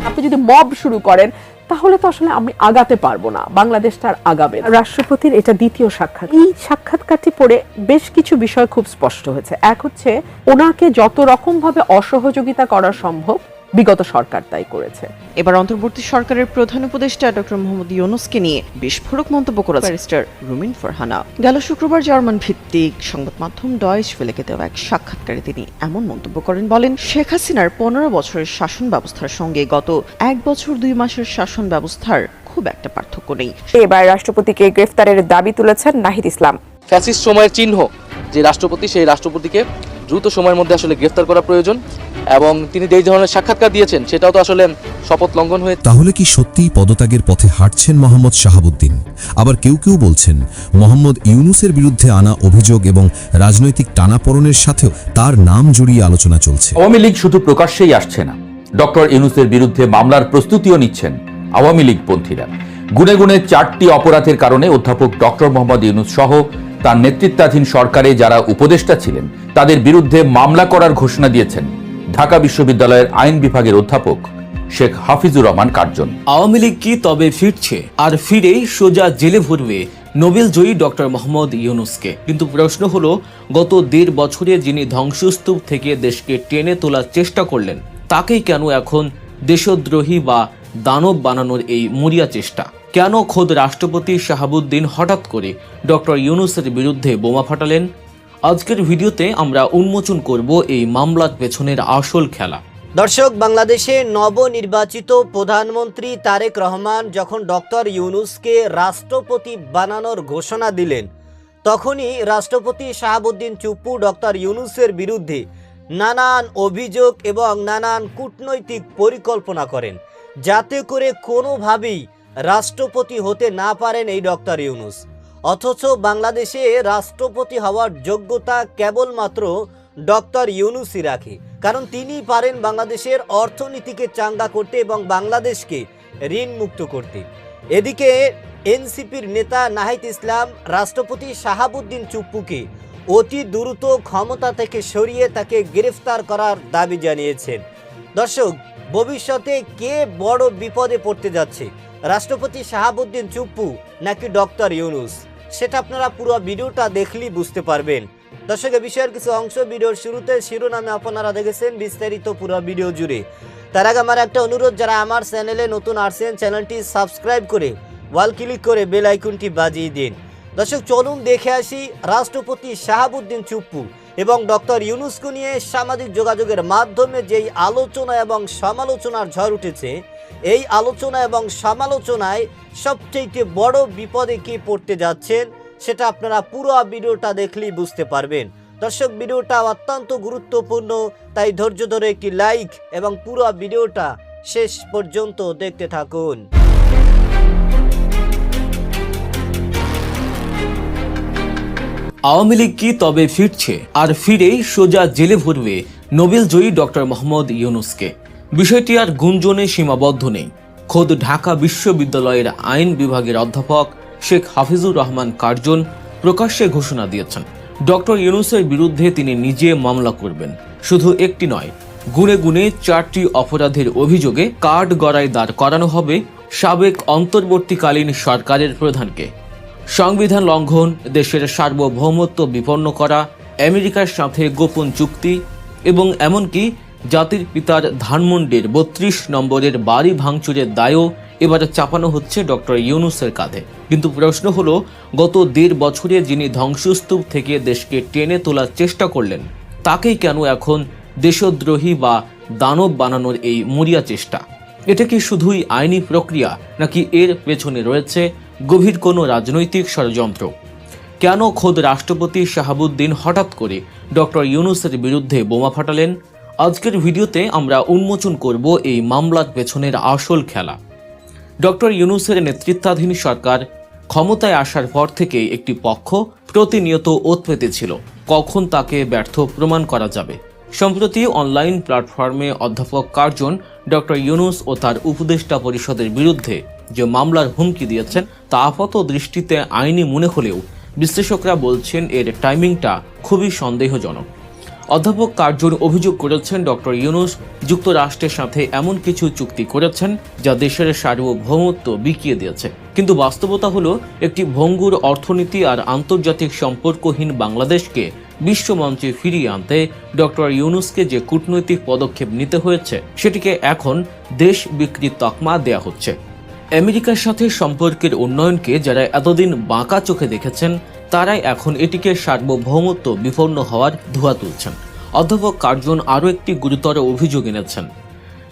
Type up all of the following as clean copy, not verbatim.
আপনি যদি মব শুরু করেন তাহলে তো আসলে আমি আগাতে পারবো না, বাংলাদেশটা আর আগাবে না। রাষ্ট্রপতির এটা দ্বিতীয় সাক্ষাৎ। এই সাক্ষাৎকারটি পড়ে বেশ কিছু বিষয় খুব স্পষ্ট হয়েছে। এক হচ্ছে, ওনাকে যত রকম ভাবে অসহযোগিতা করা সম্ভব বিগত সরকার তাই করেছে। এবার অন্তর্বর্তী সরকারের প্রধান উপদেষ্টা ডক্টর মোহাম্মদ ইউনূসকে নিয়ে বিস্ফোরক মন্তব্য করেছে ব্যারিস্টার রুমিন ফারহানা। গেল শুক্রবার জার্মান ভিত্তিক সংবাদ মাধ্যম ডয়েশ ভেলেকে দেওয়া এক সাক্ষাৎকারে তিনি এমন মন্তব্য করেন, বলেন, শেখ হাসিনার 15 বছরের শাসন ব্যবস্থার সঙ্গে গত 1 বছর 2 মাসের শাসন ব্যবস্থার খুব একটা পার্থক্য নেই। এবার রাষ্ট্রপতিকে গ্রেফতারের দাবি তুলেছেন নাহিদ ইসলাম। ফ্যাসিস্ট সময়ের চিহ্ন যে রাষ্ট্রপতি, সেই রাষ্ট্রপতিকে দ্রুত সময়ের মধ্যে আসলে গ্রেফতার করা প্রয়োজন, এবং তিনি যে ধরনের সাক্ষাৎকার দিয়েছেন সেটাও তো আসলে শপথ লঙ্ঘন হয়ে। তাহলে কি সত্যিই পদত্যাগের পথে হাঁটছেন মোহাম্মদ শাহাবুদ্দিন? আবার কেউ কেউ বলছেন মোহাম্মদ ইউনূসের বিরুদ্ধে আনা অভিযোগ এবং রাজনৈতিক টানাপোড়েনের সাথেও তার নাম জড়িয়ে আলোচনা চলছে। আওয়ামী লীগ শুধু প্রকাশ্যেই আসছে না, ডক্টর ইউনূসের বিরুদ্ধে মামলার প্রস্তুতিও নিচ্ছেন আওয়ামী লীগ পন্থীরা। গুনে গুনে 4টি অপরাধের কারণে অধ্যাপক ডক্টর মোহাম্মদ ইউনূস সহ তার নেতৃত্বাধীন সরকারে যারা উপদেষ্টা ছিলেন তাদের বিরুদ্ধে মামলা করার ঘোষণা দিয়েছেন ঢাকা বিশ্ববিদ্যালয়ের আইন বিভাগের অধ্যাপক শেখ হাফিজুর রহমান কার্জন। আওয়ামী লীগ কি তবে ফিরছে, আর ফিরেই সোজা জেলে ভরবে নোবেল জয়ী ডক্টর মোহাম্মদ ইউনূসকে? কিন্তু প্রশ্ন হলো, গত 1.5 বছরে যিনি ধ্বংসস্তূপ থেকে দেশকে টেনে তোলার চেষ্টা করলেন, তাকেই কেন এখন দেশদ্রোহী বা দানব বানানোর এই মরিয়া চেষ্টা? কেন খোদ রাষ্ট্রপতি শাহাবুদ্দিন হঠাৎ করে ডক্টর ইউনূসের বিরুদ্ধে বোমা ফাটালেন? আজকের ভিডিওতে আমরা উন্মোচন করব এই মামলার পেছনের আসল খেলা। দর্শক, বাংলাদেশে নবনির্বাচিত প্রধানমন্ত্রী তারেক রহমান যখন ডক্টর ইউনূসকে রাষ্ট্রপতি বানানোর ঘোষণা দিলেন, তখনই রাষ্ট্রপতি শাহাবুদ্দিন চুপ্পু ডক্টর ইউনূসের বিরুদ্ধে নানান অভিযোগ এবং নানান কূটনৈতিক পরিকল্পনা করেন, যাতে করে কোনোভাবেই রাষ্ট্রপতি হতে না পারেন এই ডক্টর ইউনূস। অথচ বাংলাদেশে রাষ্ট্রপতি হওয়ার যোগ্যতা কেবলমাত্র ডক্টর ইউনূসই রাখে, কারণ তিনি পারেন বাংলাদেশের অর্থনীতিকে চাঙ্গা করতে এবং বাংলাদেশকে ঋণ মুক্ত করতে। এদিকে এনসিপির নেতা নাহিদ ইসলাম রাষ্ট্রপতি শাহাবুদ্দিন চুপ্পুকে অতি দ্রুত ক্ষমতা থেকে সরিয়ে তাকে গ্রেফতার করার দাবি জানিয়েছেন। দর্শক, ভবিষ্যতে কে বড় বিপদে পড়তে যাচ্ছে, রাষ্ট্রপতি শাহাবুদ্দিন চুপ্পু নাকি ডক্টর ইউনূস? সেটা আপনারা পুরো ভিডিওটা দেখলেই বুঝতে পারবেন। দর্শক, এই বিষয়ের কিছু অংশ ভিডিওর শুরুতে শিরোনামে আপনারা দেখেছেন, বিস্তারিত পুরো ভিডিও জুড়ে। তার আগে আমার একটা অনুরোধ, যারা আমার চ্যানেলে নতুন আসছেন চ্যানেলটি সাবস্ক্রাইব করে ওয়াল ক্লিক করে বেল আইকনটি বাজিয়ে দিন। দর্শক, চলুন দেখে আসি রাষ্ট্রপতি শাহাবুদ্দিন চুপ্পু এবং ডক্টর ইউনূসকে নিয়ে সামাজিক যোগাযোগের মাধ্যমে যেই আলোচনা এবং সমালোচনার ঝড় উঠেছে, এই আলোচনা এবং সমালোচনায় সবচেয়ে বড় বিপদে কি পড়তে যাচ্ছেন সেটা আপনারা পুরো ভিডিওটা দেখলেই বুঝতে পারবেন। দর্শক, ভিডিওটা অত্যন্ত গুরুত্বপূর্ণ, তাই ধৈর্য ধরে একটি লাইক এবং পুরো ভিডিওটা শেষ পর্যন্ত দেখতে থাকুন। আওয়ামী লীগ কি তবে ফিরছে, আর ফিরেই সোজা জেলে ভরবে নোবেল জয়ী ডক্টর মোহাম্মদ ইউনূসকে? বিষয়টি আর গুঞ্জনে সীমাবদ্ধ নেই। খোদ ঢাকা বিশ্ববিদ্যালয়ের আইন বিভাগের অধ্যাপক শেখ হাফিজুর রহমান কার্জন প্রকাশ্যে ঘোষণা দিয়েছেন, ডক্টর ইউনূসের বিরুদ্ধে তিনি নিজে মামলা করবেন। শুধু একটি নয়, গুনে গুনে 4টি অপরাধের অভিযোগে কাঠ গড়ায় দাঁড় করানো হবে সাবেক অন্তর্বর্তীকালীন সরকারের প্রধানকে। সংবিধান লঙ্ঘন, দেশের সার্বভৌমত্ব বিপন্ন করা, আমেরিকার সাথে গোপন চুক্তি এবং এমনকি জাতির পিতার ধানমন্ডির 32 নম্বরের বাড়ি ভাঙচুরের দায়ও এবারে চাপানো হচ্ছে ডক্টর ইউনূসের কাঁধে। কিন্তু প্রশ্ন হলো, গত 1.5 বছরে যিনি ধ্বংসস্তূপ থেকে দেশকে টেনে তোলার চেষ্টা করলেন, তাকেই কেন এখন দেশদ্রোহী বা দানব বানানোর এই মরিয়া চেষ্টা? এটা কি শুধুই আইনি প্রক্রিয়া, নাকি এর পেছনে রয়েছে গভীর কোনো রাজনৈতিক ষড়যন্ত্র? কেন খোদ রাষ্ট্রপতি শাহাবুদ্দিন হঠাৎ করে ডক্টর ইউনূসের বিরুদ্ধে বোমা ফাটালেন? আজকের ভিডিওতে আমরা উন্মোচন করব এই মামলার পেছনের আসল খেলা। ডক্টর ইউনূসের নেতৃত্বাধীন সরকার ক্ষমতায় আসার পর থেকেই একটি পক্ষ প্রতিনিয়ত ওত পেতেছিল কখন তাকে ব্যর্থ প্রমাণ করা যাবে। সম্প্রতি অনলাইন প্ল্যাটফর্মে অধ্যাপক কার্জন ডক্টর ইউনূস ও তার উপদেষ্টা পরিষদের বিরুদ্ধে যে মামলার হুমকি দিয়েছেন তা আপাত দৃষ্টিতে আইনি মনে হলেও বিশ্লেষকরা বলছেন এর টাইমিংটা খুবই সন্দেহজনক। অধ্যাপক কার্জন অভিযোগ করেছেন ডক্টর ইউনূস যুক্তরাষ্ট্রের সাথে এমন কিছু চুক্তি করেছেন যা দেশের সার্বভৌমত্ব বিকিয়ে দিয়েছে। কিন্তু বাস্তবতা হলো একটি ভঙ্গুর অর্থনীতি আর আন্তর্জাতিক সম্পর্কহীন বাংলাদেশকে বিশ্বমঞ্চে ফিরিয়ে আনতে ডক্টর ইউনূসকে যে কূটনৈতিক পদক্ষেপ নিতে হয়েছে সেটিকে এখন দেশ বিক্রির তকমা দেয়া হচ্ছে। আমেরিকার সাথে সম্পর্কের উন্নয়নকে যারা এতদিন বাঁকা চোখে দেখেছেন তারাই এখন এটিকে সার্বভৌমত্ব বিপন্ন হওয়ার ধোঁয়া তুলছেন। অধ্যাপক কার্জন আরও একটি গুরুতর অভিযোগ এনেছেন,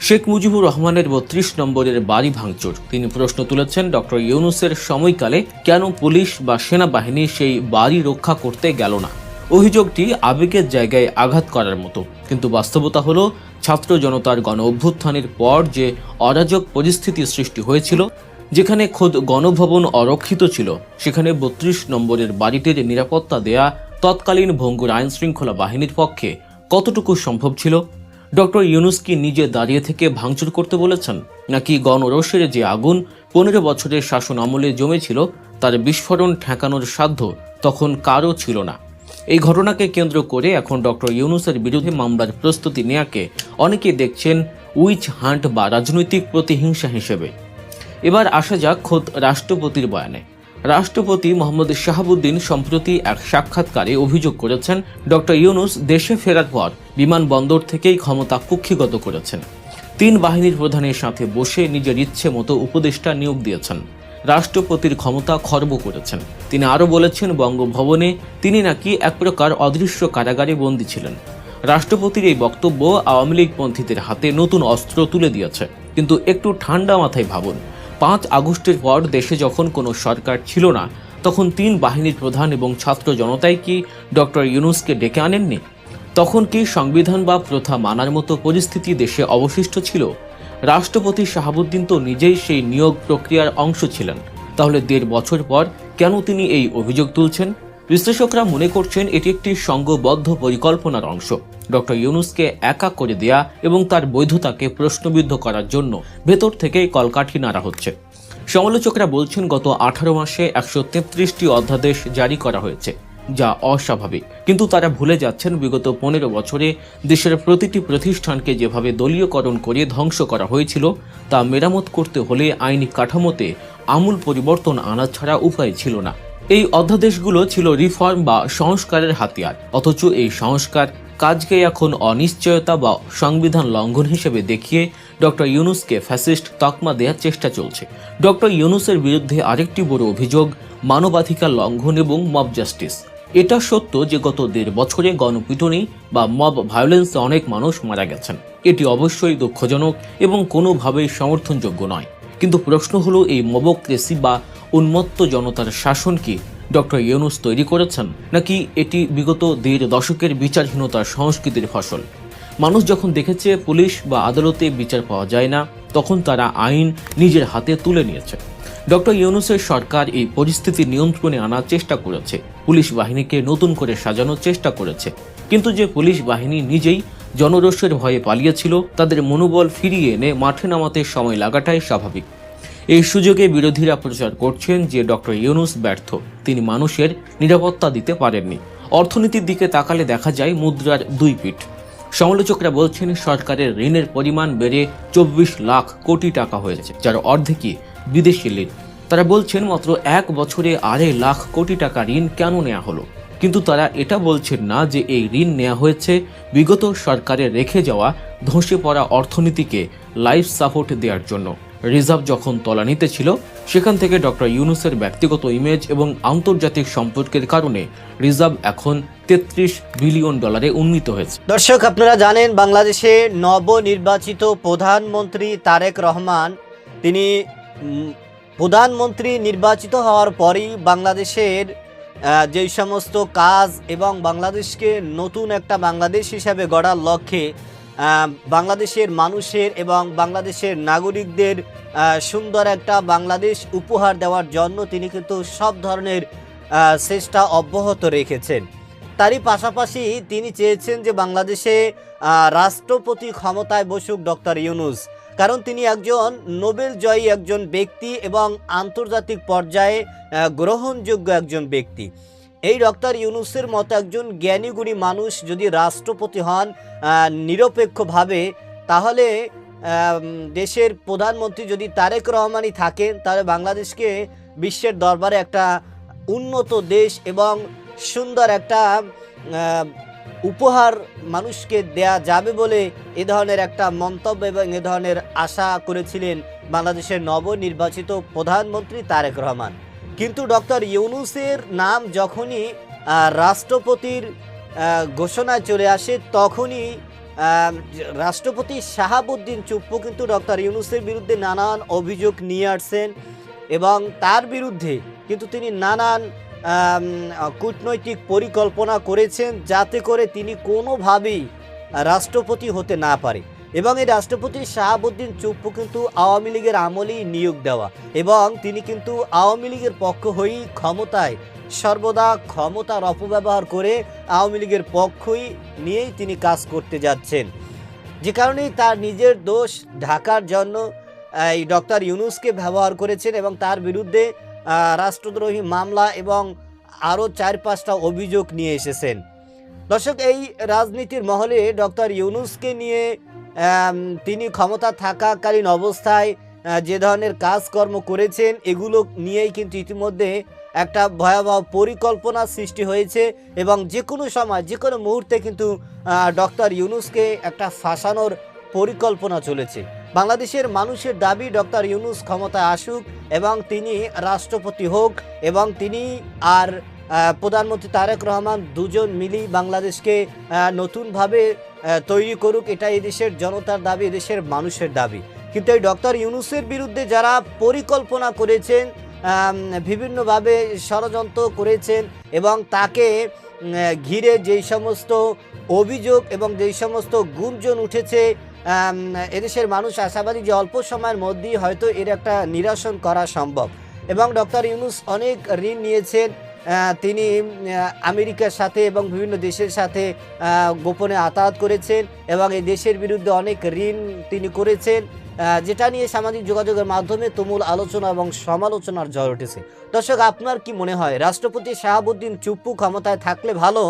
শেখ মুজিবুর রহমানের ৩২ নম্বরের বাড়ি ভাঙচুর। তিনি প্রশ্ন তুলেছেন ডক্টর ইউনূসের সময়কালে কেন পুলিশ বা সেনাবাহিনী সেই বাড়ি রক্ষা করতে গেল না। অভিযোগটি আবেগের জায়গায় আঘাত করার মতো, কিন্তু বাস্তবতা হলো ছাত্র জনতার গণ অভ্যুত্থানের পর যে অরাজক পরিস্থিতি সৃষ্টি হয়েছিল, যেখানে খোদ গণভবন অরক্ষিত ছিল, সেখানে ৩২ নম্বরের বাড়িটির নিরাপত্তা দেয়া তৎকালীন ভঙ্গুর আইন শৃঙ্খলা বাহিনীর পক্ষে কতটুকু সম্ভব ছিল? ডক্টর ইউনূস কি নিজে দাঁড়িয়ে থেকে ভাঙচুর করতে বলেছেন, নাকি গণরোষের যে আগুন ১৫ বছরের শাসন আমলে জমেছিল তার বিস্ফোরণ ঠেকানোর সাধ্য তখন কারও ছিল না? এই ঘটনাকে কেন্দ্র করে এখন ডক্টর ইউনূসের বিরুদ্ধে মামলার প্রস্তুতি নেয়াকে অনেকেই দেখছেন উইচ হান্ট বা রাজনৈতিক প্রতিহিংসা হিসেবে। এবার আসা যাক খোদ রাষ্ট্রপতির বয়ানে। রাষ্ট্রপতি মোহাম্মদ শাহাবুদ্দিন সম্প্রতি এক সাক্ষাৎকারে অভিযোগ করেছেন ডক্টর ইউনূস দেশে ফেরার পর বিমানবন্দর থেকেই ক্ষমতা কুক্ষিগত করেছেন। ৩ বাহিনীর প্রধানের সাথে বসে নিজের ইচ্ছে মতো উপদেষ্টা নিয়োগ দিয়েছেন, রাষ্ট্রপতির ক্ষমতা খর্ব করেছেন। তিনি আরও বলেছেন বঙ্গভবনে তিনি নাকি এক প্রকার অদৃশ্য কারাগারে বন্দী ছিলেন। রাষ্ট্রপতির এই বক্তব্য আওয়ামী লীগপন্থীদের হাতে নতুন অস্ত্র তুলে দিয়েছে। কিন্তু একটু ঠান্ডা মাথায় ভাবুন, ৫ আগস্টের পর দেশে যখন কোনো সরকার ছিল না, তখন ৩ বাহিনীর প্রধান এবং ছাত্র জনতাই কি ডক্টর ইউনূসকে ডেকে আনেননি? তখন কি সংবিধান বা প্রথা মানার মতো পরিস্থিতি দেশে অবশিষ্ট ছিল? রাষ্ট্রপতি শাহাবুদ্দিন তো নিজেই সেই নিয়োগ প্রক্রিয়ার অংশ ছিলেন। তাহলে ১.৫ বছর পর কেন তিনি এই অভিযোগ তুলছেন? বিশ্লেষকরা মনে করছেন এটি একটি সংঘবদ্ধ পরিকল্পনার অংশ। ডক্টর ইউনূসকে একা করে দেয়া এবং তার বৈধতাকে প্রশ্নবিদ্ধ করার জন্য ভেতর থেকেই কলকাঠি নাড়া হচ্ছে। সমালোচকরা বলছেন গত 18 মাসে 133টি অধ্যাদেশ জারি করা হয়েছে, যা অস্বাভাবিক। কিন্তু তারা ভুলে যাচ্ছেন বিগত 15 বছরে দেশের প্রতিটি প্রতিষ্ঠানকে যেভাবে দলীয়করণ করে ধ্বংস করা হয়েছিল তা মেরামত করতে হলে আইনি কাঠামোতে আমূল পরিবর্তন আনা ছাড়া উপায় ছিল না। এই অধ্যাদেশগুলো ছিল রিফর্ম বা সংস্কারের হাতিয়ার, অথচ এই সংস্কার কাজকে এখন অনিশ্চয়তা বা সংবিধান লঙ্ঘন হিসেবে দেখিয়ে ডক্টর ইউনূসকে ফ্যাসিস্ট তকমা দেওয়ার চেষ্টা চলছে। ডক্টর ইউনূসের বিরুদ্ধে আরেকটি বড় অভিযোগ মানবাধিকার লঙ্ঘন এবং মব জাস্টিস। এটা সত্য যে গত ১.৫ বছরে গণপিটুনি বা মব ভায়োলেন্সে অনেক মানুষ মারা গেছেন। এটি অবশ্যই দুঃখজনক এবং কোনোভাবেই সমর্থনযোগ্য নয়। কিন্তু প্রশ্ন হলো, এই মবক্রেসি বা উন্মত্ত জনতার শাসন কি ডক্টর ইউনূস তৈরি করেছেন, নাকি এটি বিগত ১.৫ দশকের বিচারহীনতার সংস্কৃতির ফসল? মানুষ যখন দেখেছে পুলিশ বা আদালতে বিচার পাওয়া যায় না, তখন তারা আইন নিজের হাতে তুলে নিয়েছে। ডক্টর ইউনূসের সরকার এই পরিস্থিতি নিয়ন্ত্রণে আনার চেষ্টা করেছে, পুলিশ বাহিনীকে নতুন করে সাজানোর চেষ্টা করেছে। কিন্তু যে পুলিশ বাহিনী নিজেই জনরোষের ভয়ে পালিয়েছিল, তাদের মনোবল ফিরিয়ে এনে মাঠে নামাতে সময় লাগাটাই স্বাভাবিক। এই সুযোগে বিরোধীরা প্রচার করছেন যে ডক্টর ইউনূস ব্যর্থ, তিনি মানুষের নিরাপত্তা দিতে পারেননি। অর্থনীতির দিকে তাকালে দেখা যায় মুদ্রার 2 পিঠ। সমালোচকরা বলছেন সরকারের ঋণের পরিমাণ বেড়ে 24 লাখ কোটি টাকা হয়েছে, যার অর্ধেকই বিদেশি ঋণ। তারা বলছেন মাত্র 1 বছরে 2.5 লাখ কোটি টাকা ঋণ কেন নেওয়া হলো। কিন্তু তারা এটা বলছেন না যে এই ঋণ নেওয়া হয়েছে বিগত সরকারের রেখে যাওয়া ধসে পড়া অর্থনীতিকে লাইফ সাপোর্ট দেওয়ার জন্য। রিজার্ভ যখন তলানিতে ছিল, সেখান থেকে ডক্টর ইউনূসের ব্যক্তিগত ইমেজ এবং আন্তর্জাতিক সম্পর্কের কারণে রিজার্ভ এখন $33 বিলিয়ন উন্নীত হয়েছে। দর্শক, আপনারা জানেন বাংলাদেশে নবনির্বাচিত প্রধানমন্ত্রী তারেক রহমান, তিনি প্রধানমন্ত্রী নির্বাচিত হওয়ার পরই বাংলাদেশের যেই সমস্ত কাজ এবং বাংলাদেশকে নতুন একটা বাংলাদেশ হিসাবে গড়ার লক্ষ্যে বাংলাদেশের মানুষের এবং বাংলাদেশের নাগরিকদের সুন্দর একটা বাংলাদেশ উপহার দেওয়ার জন্য তিনি কিন্তু সব ধরনের চেষ্টা অব্যাহত রেখেছেন। তারই পাশাপাশি তিনি চেয়েছেন যে বাংলাদেশে রাষ্ট্রপতি ক্ষমতায় বসুক ডক্টর ইউনূস, কারণ তিনি একজন নোবেল জয়ী একজন ব্যক্তি এবং আন্তর্জাতিক পর্যায়ে গ্রহণযোগ্য একজন ব্যক্তি। এই ডক্টর ইউনূসের মতো একজন জ্ঞানীগুণী মানুষ যদি রাষ্ট্রপতি হন নিরপেক্ষভাবে, তাহলে দেশের প্রধানমন্ত্রী যদি তারেক রহমানই থাকেন, তাহলে বাংলাদেশকে বিশ্বের দরবারে একটা উন্নত দেশ এবং সুন্দর একটা উপহার মানুষকে দেয়া যাবে বলে এ ধরনের একটা মন্তব্য এবং এ ধরনের আশা করেছিলেন বাংলাদেশের নবনির্বাচিত প্রধানমন্ত্রী তারেক রহমান। কিন্তু ডক্টর ইউনূসের নাম যখনই রাষ্ট্রপতির ঘোষণায় চলে আসে, তখনই রাষ্ট্রপতি শাহাবুদ্দিন চুপ্পু কিন্তু ডক্টর ইউনূসের বিরুদ্ধে নানান অভিযোগ নিয়ে আসছেন এবং তার বিরুদ্ধে কিন্তু তিনি নানান কূটনৈতিক পরিকল্পনা করেছেন যাতে করে তিনি কোনোভাবেই রাষ্ট্রপতি হতে না পারে। এবং এই রাষ্ট্রপতি শাহাবুদ্দিন চুপ্পু কিন্তু আওয়ামী লীগের আমলেই নিয়োগ দেওয়া, এবং তিনি কিন্তু আওয়ামী লীগের পক্ষ হয়েই ক্ষমতায় সর্বদা ক্ষমতার অপব্যবহার করে আওয়ামী লীগের পক্ষই নিয়েই তিনি কাজ করতে যাচ্ছেন, যে কারণেই তার নিজের দোষ ঢাকার জন্য এই ডক্টর ইউনূসকে ব্যবহার করেছেন এবং তার বিরুদ্ধে রাষ্ট্রদ্রোহী মামলা এবং আরও 4-5টা অভিযোগ নিয়ে এসেছেন। দর্শক, এই রাজনীতির মহলে ডক্টর ইউনূসকে নিয়ে তিনি ক্ষমতা থাকাকালীন অবস্থায় যে ধরনের কাজকর্ম করেছেন, এগুলো নিয়েই কিন্তু ইতিমধ্যে একটা ভয়াবহ পরিকল্পনা সৃষ্টি হয়েছে এবং যে কোনো সময় যে কোনো মুহূর্তে কিন্তু ডক্টর ইউনূসকে একটা ফাঁসানোর পরিকল্পনা চলেছে। বাংলাদেশের মানুষের দাবি ডক্টর ইউনূস ক্ষমতায় আসুক এবং তিনি রাষ্ট্রপতি হোক এবং তিনি আর প্রধানমন্ত্রী তারেক রহমান দুজন মিলেই বাংলাদেশকে নতুনভাবে তৈরি করুক। এটা এদেশের জনতার দাবি, এদেশের মানুষের দাবি। কিন্তু এই ডক্টর ইউনূসের বিরুদ্ধে যারা পরিকল্পনা করেছেন, বিভিন্নভাবে ষড়যন্ত্র করেছেন এবং তাকে ঘিরে যেই সমস্ত অভিযোগ এবং যেই সমস্ত গুঞ্জন উঠেছে, এদেশের মানুষ আশাবাদী যে অল্প সময়ের মধ্যেই হয়তো এর একটা নিরসন করা সম্ভব। এবং ডক্টর ইউনূস অনেক ঋণ নিয়েছেন, তিনি আমেরিকার সাথে এবং বিভিন্ন দেশের সাথে গোপনে আতায়াত করেছেন এবং এই দেশের বিরুদ্ধে অনেক ঋণ তিনি করেছেন, যেটা নিয়ে সামাজিক যোগাযোগের মাধ্যমে তুমুল আলোচনা এবং সমালোচনার ঝড় উঠেছে। দর্শক, আপনার কি মনে হয়, রাষ্ট্রপতি শাহাবুদ্দিন চুপ্পু ক্ষমতায় থাকলে ভালো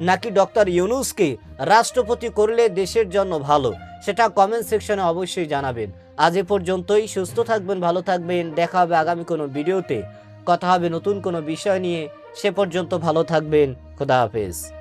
নাকি ডক্টর ইউনূসকে রাষ্ট্রপতি করলে দেশের জন্য ভালো? সেটা কমেন্ট সেকশনে অবশ্যই জানাবেন। আজ এ পর্যন্তই। সুস্থ থাকবেন, ভালো থাকবেন। দেখা হবে আগামী কোনো ভিডিওতে, কথা হবে নতুন কোনো বিষয় নিয়ে। সে পর্যন্ত ভালো থাকবেন। খোদা হাফেজ।